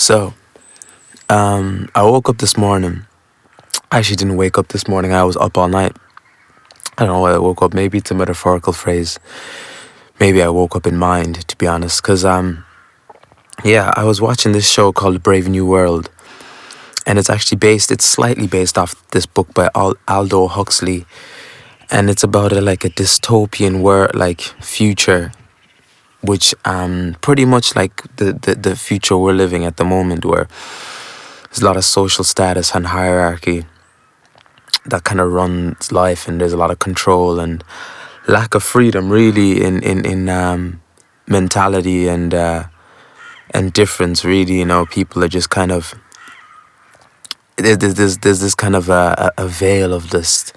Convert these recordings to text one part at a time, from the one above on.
So, I woke up this morning. I actually didn't wake up this morning. I was up all night. I don't know why I woke up. Maybe it's a metaphorical phrase. Maybe I woke up in mind, to be honest. Because, yeah, I was watching this show called Brave New World. And it's slightly based off this book by Aldo Huxley. And it's about a dystopian world, future, which pretty much like the future we're living at the moment, where there's a lot of social status and hierarchy that kind of runs life, and there's a lot of control and lack of freedom, really, in mentality and difference. Really, people are just kind of there's this kind of a veil of this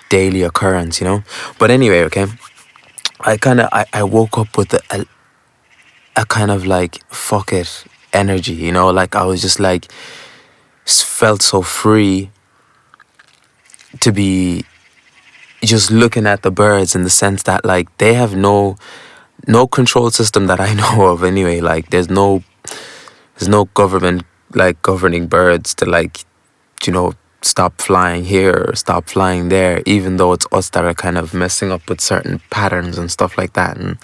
daily occurrence. But anyway, okay, I woke up with a kind of like fuck it energy. Like I was just like felt so free to be just looking at the birds, in the sense that like they have no control system that I know of anyway. Like there's no government like governing birds to stop flying here or stop flying there, even though it's us that are kind of messing up with certain patterns and stuff like that, and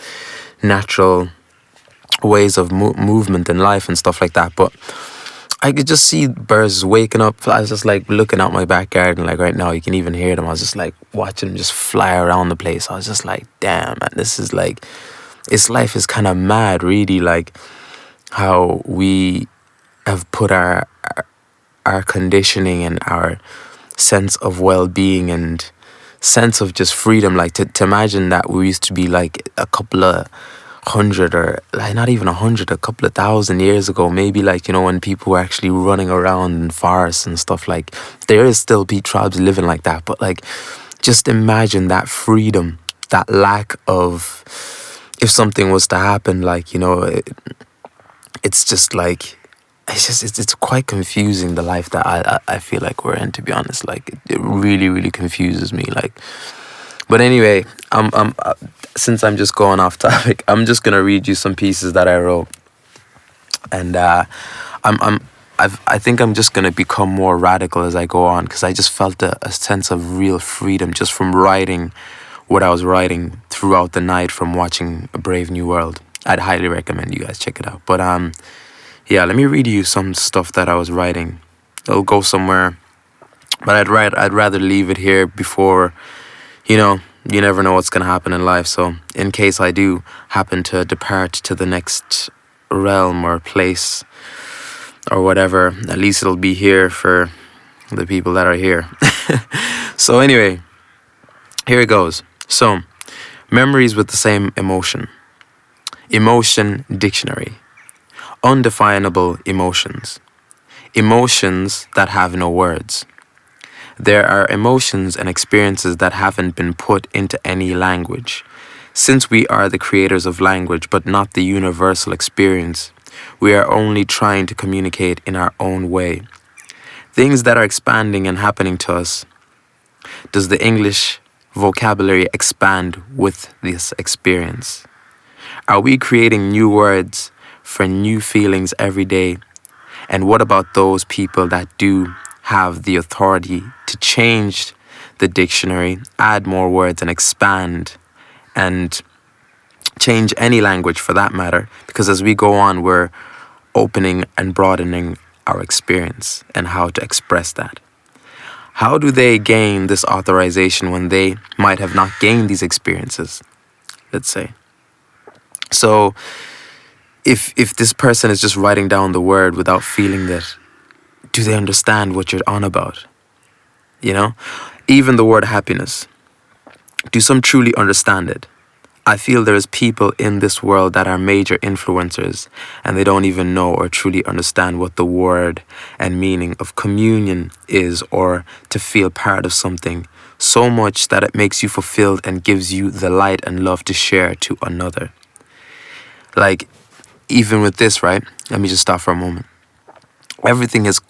natural ways of movement in life and stuff like that. But I could just see birds waking up. I was just like looking out my backyard, and like right now you can even hear them. I was just like watching them just fly around the place. I was just like, damn, man, this life is kind of mad, really. Like how we have put our conditioning and our sense of well-being and sense of just freedom, like to imagine that we used to be like a couple of hundred, or like not even 100, a couple of thousand years ago, maybe, like when people were actually running around in forests and stuff. Like there is still tribes living like that, but like just imagine that freedom, that lack of, if something was to happen, like it's just like it's quite confusing, the life that I feel like we're in, to be honest. Like it really, really confuses me. Like, but anyway, since I'm just going off topic, I'm just gonna read you some pieces that I wrote, and I think I'm just gonna become more radical as I go on, because I just felt a sense of real freedom just from writing what I was writing throughout the night from watching A Brave New World. I'd highly recommend you guys check it out. But yeah, let me read you some stuff that I was writing. It'll go somewhere, but I'd rather leave it here before, you never know what's going to happen in life. So in case I do happen to depart to the next realm or place or whatever, at least it'll be here for the people that are here. So anyway, here it goes. So, memories with the same emotion. Emotion dictionary. Undefinable emotions. Emotions that have no words. There are emotions and experiences that haven't been put into any language. Since we are the creators of language but not the universal experience, we are only trying to communicate in our own way. Things that are expanding and happening to us. Does the English vocabulary expand with this experience? Are we creating new words for new feelings every day? And what about those people that do have the authority to change the dictionary, add more words, and expand and change any language for that matter? Because as we go on, we're opening and broadening our experience and how to express that. How do they gain this authorization when they might have not gained these experiences, let's say? So if this person is just writing down the word without feeling that, do they understand what you're on about? Even the word happiness. Do some truly understand it? I feel there's people in this world that are major influencers, and they don't even know or truly understand what the word and meaning of communion is, or to feel part of something so much that it makes you fulfilled and gives you the light and love to share to another. Like, even with this, right? Let me just stop for a moment. Everything is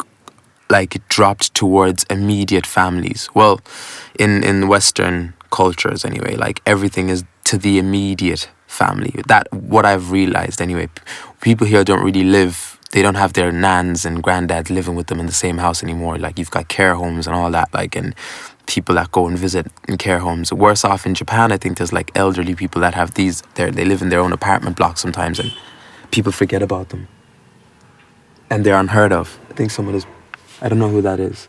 like dropped towards immediate families. Well, in Western cultures anyway, like everything is to the immediate family. That what I've realized anyway. People here don't really live they don't have their nans and granddads living with them in the same house anymore. Like you've got care homes and all that, like, and people that go and visit in care homes. Worse off in Japan, I think there's like elderly people that have these, they live in their own apartment blocks sometimes, and people forget about them. And they're unheard of. I think someone is, I don't know who that is.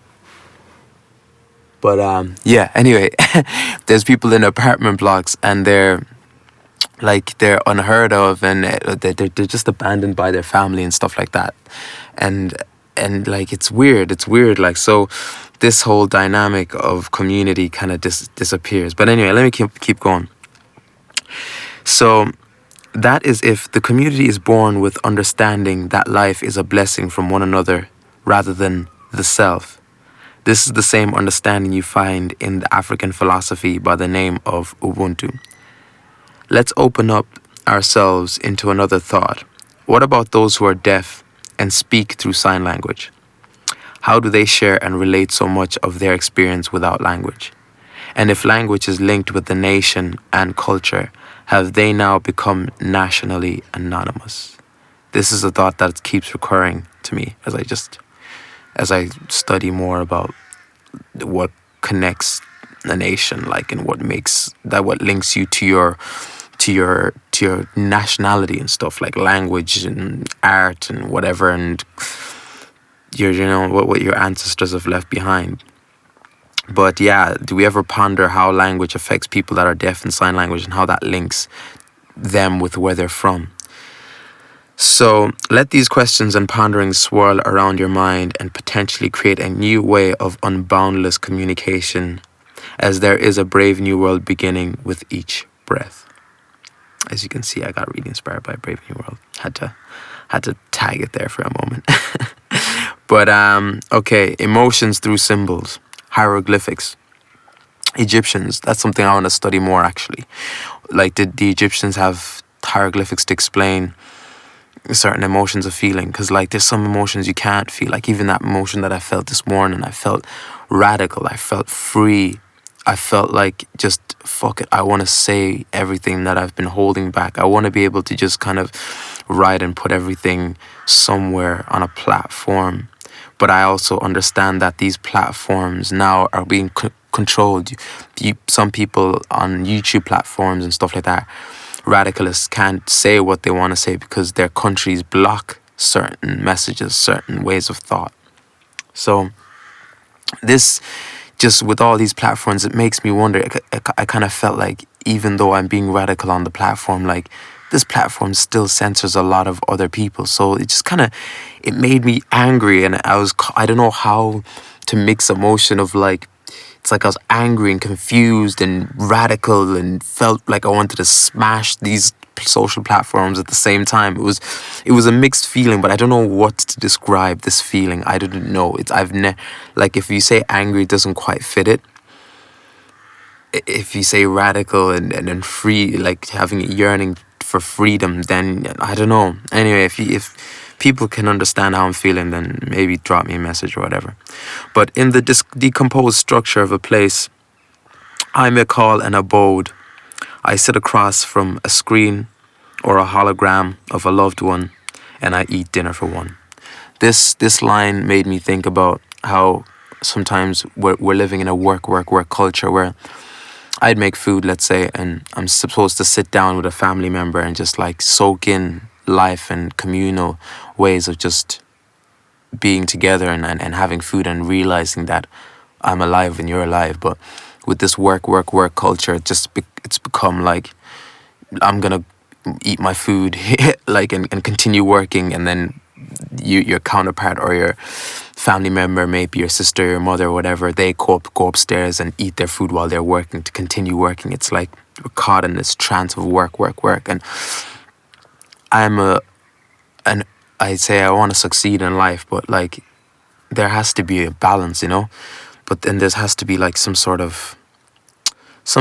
But yeah, anyway, there's people in apartment blocks and they're unheard of, and they're just abandoned by their family and stuff like that. And like it's weird. Like, so this whole dynamic of community kind of disappears. But anyway, let me keep going. So that is if the community is born with understanding that life is a blessing from one another rather than the self. This is the same understanding you find in the African philosophy by the name of Ubuntu. Let's open up ourselves into another thought. What about those who are deaf and speak through sign language? How do they share and relate so much of their experience without language? And if language is linked with the nation and culture, have they now become nationally anonymous? This is a thought that keeps recurring to me as I study more about what connects a nation, like, and what links you to your nationality and stuff, like language and art and whatever, and what your ancestors have left behind. But yeah, do we ever ponder how language affects people that are deaf in sign language and how that links them with where they're from? So let these questions and ponderings swirl around your mind and potentially create a new way of unboundless communication, as there is a brave new world beginning with each breath. As you can see, I got really inspired by Brave New World. Had to tag it there for a moment. But okay, emotions through symbols, hieroglyphics. Egyptians, that's something I want to study more actually. Like, did the Egyptians have hieroglyphics to explain certain emotions of feeling? Because like there's some emotions you can't feel. Like even that emotion that I felt this morning, I felt radical, I felt free, I felt like just fuck it, I want to say everything that I've been holding back. I want to be able to just kind of write and put everything somewhere on a platform. But I also understand that these platforms now are being controlled. Some people on YouTube platforms and stuff like that, radicalists, can't say what they want to say because their countries block certain messages, certain ways of thought. So this, just with all these platforms, it makes me wonder. I kind of felt like even though I'm being radical on the platform, like this platform still censors a lot of other people. So it just it made me angry, and I don't know how to mix emotion of like, it's like I was angry and confused and radical and felt like I wanted to smash these social platforms at the same time. It was a mixed feeling, but I don't know what to describe this feeling. I didn't know. Like if you say angry, it doesn't quite fit it. If you say radical and free, like having a yearning for freedom, then I don't know. Anyway, if people can understand how I'm feeling, then maybe drop me a message or whatever. But in the decomposed structure of a place I may call an abode, I sit across from a screen or a hologram of a loved one, and I eat dinner for one. This line made me think about how sometimes we're living in a work culture where I'd make food, let's say, and I'm supposed to sit down with a family member and just like soak in life and communal ways of just being together and having food and realizing that I'm alive and you're alive. But with this work culture, it's become like I'm gonna eat my food like and continue working, and then your counterpart or your family member, maybe your sister, your mother, whatever, they go upstairs and eat their food while they're working to continue working. It's like we're caught in this trance of work, and I say I want to succeed in life, but like there has to be a balance, but then there has to be like some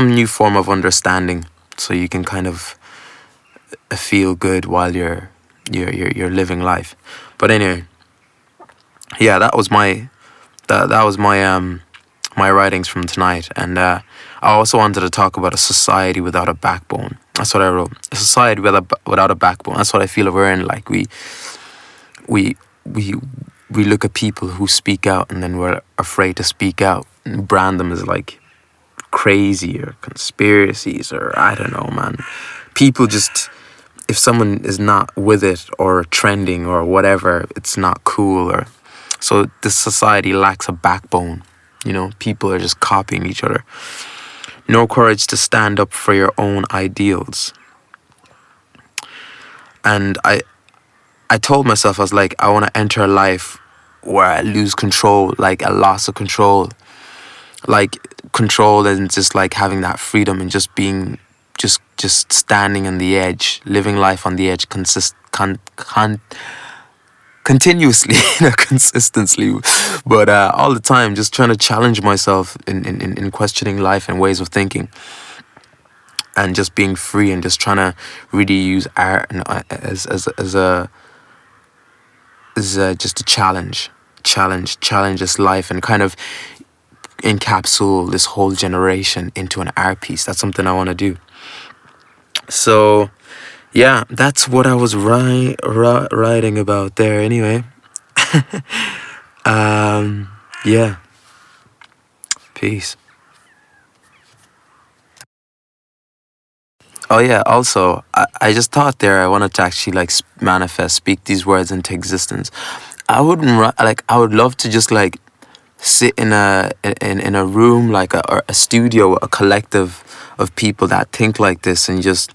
new form of understanding, so you can kind of feel good while you're living life. But anyway, yeah, that was my my writings from tonight. And I also wanted to talk about a society without a backbone. That's what I wrote. A society without a backbone. That's what I feel we're in. Like we we we look at people who speak out and then we're afraid to speak out and brand them as like crazy or conspiracies or I don't know, man. People just, if someone is not with it or trending or whatever, it's not cool. Or so this society lacks a backbone. You know, people are just copying each other. No courage to stand up for your own ideals. And I told myself, I was like, I want to enter a life where I lose control, like a loss of control. Like control and just like having that freedom and just being, just standing on the edge, living life on the edge, continuously, not consistently, but all the time, just trying to challenge myself in questioning life and ways of thinking, and just being free and just trying to really use art and, as just a challenge this life and kind of encapsulate this whole generation into an art piece. That's something I want to do. So yeah, that's what I was writing about there anyway. Yeah, peace. Oh yeah, also I just thought there I wanted to actually like manifest, speak these words into existence. I wouldn't like, I would love to just like sit in a room, like or a studio, a collective of people that think like this, and just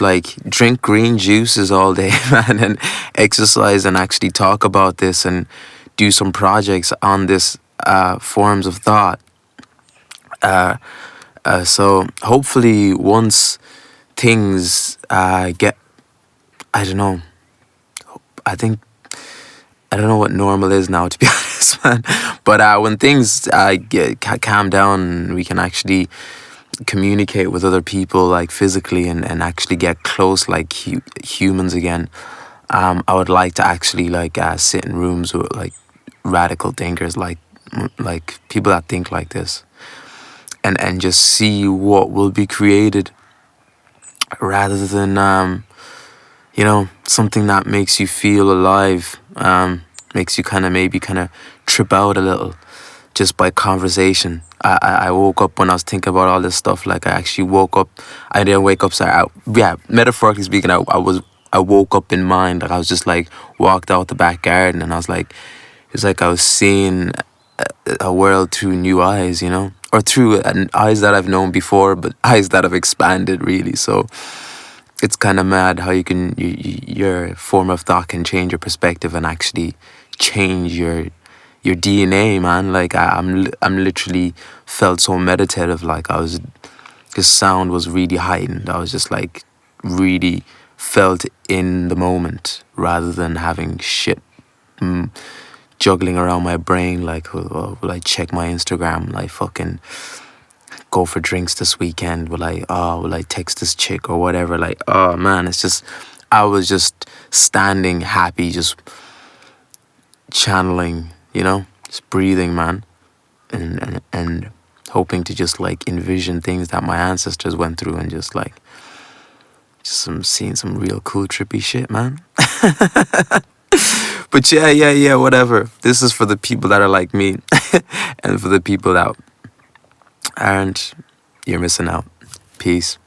like drink green juices all day, man, and exercise and actually talk about this and do some projects on this forms of thought. So hopefully once things get, I don't know, I think, I don't know what normal is now, to be honest, man. But when things calm down, we can actually communicate with other people like physically and actually get close like humans again. I would like to actually like sit in rooms with like radical thinkers, like people that think like this, and just see what will be created, rather than you know, something that makes you feel alive, makes you maybe trip out a little just by conversation. I woke up when I was thinking about all this stuff. Like I actually woke up. I didn't wake up. Sorry. Yeah, metaphorically speaking, I woke up in mind. Like I was just like walked out the back garden, and I was like, it's like I was seeing a world through new eyes, you know, or through eyes that I've known before, but eyes that have expanded really. So it's kind of mad how your form of thought can change your perspective and actually change your DNA, man. Like I'm literally felt so meditative. Like I was, the sound was really heightened. I was just like really felt in the moment rather than having shit juggling around my brain. Like will I check my Instagram? Will I fucking go for drinks this weekend? Will I text this chick or whatever? Like, oh man, it's just, I was just standing happy, just channeling, you know, just breathing, man, and hoping to just like envision things that my ancestors went through, and just like seeing some real cool trippy shit, man. But yeah, whatever. This is for the people that are like me, and for the people that aren't, you're missing out. Peace.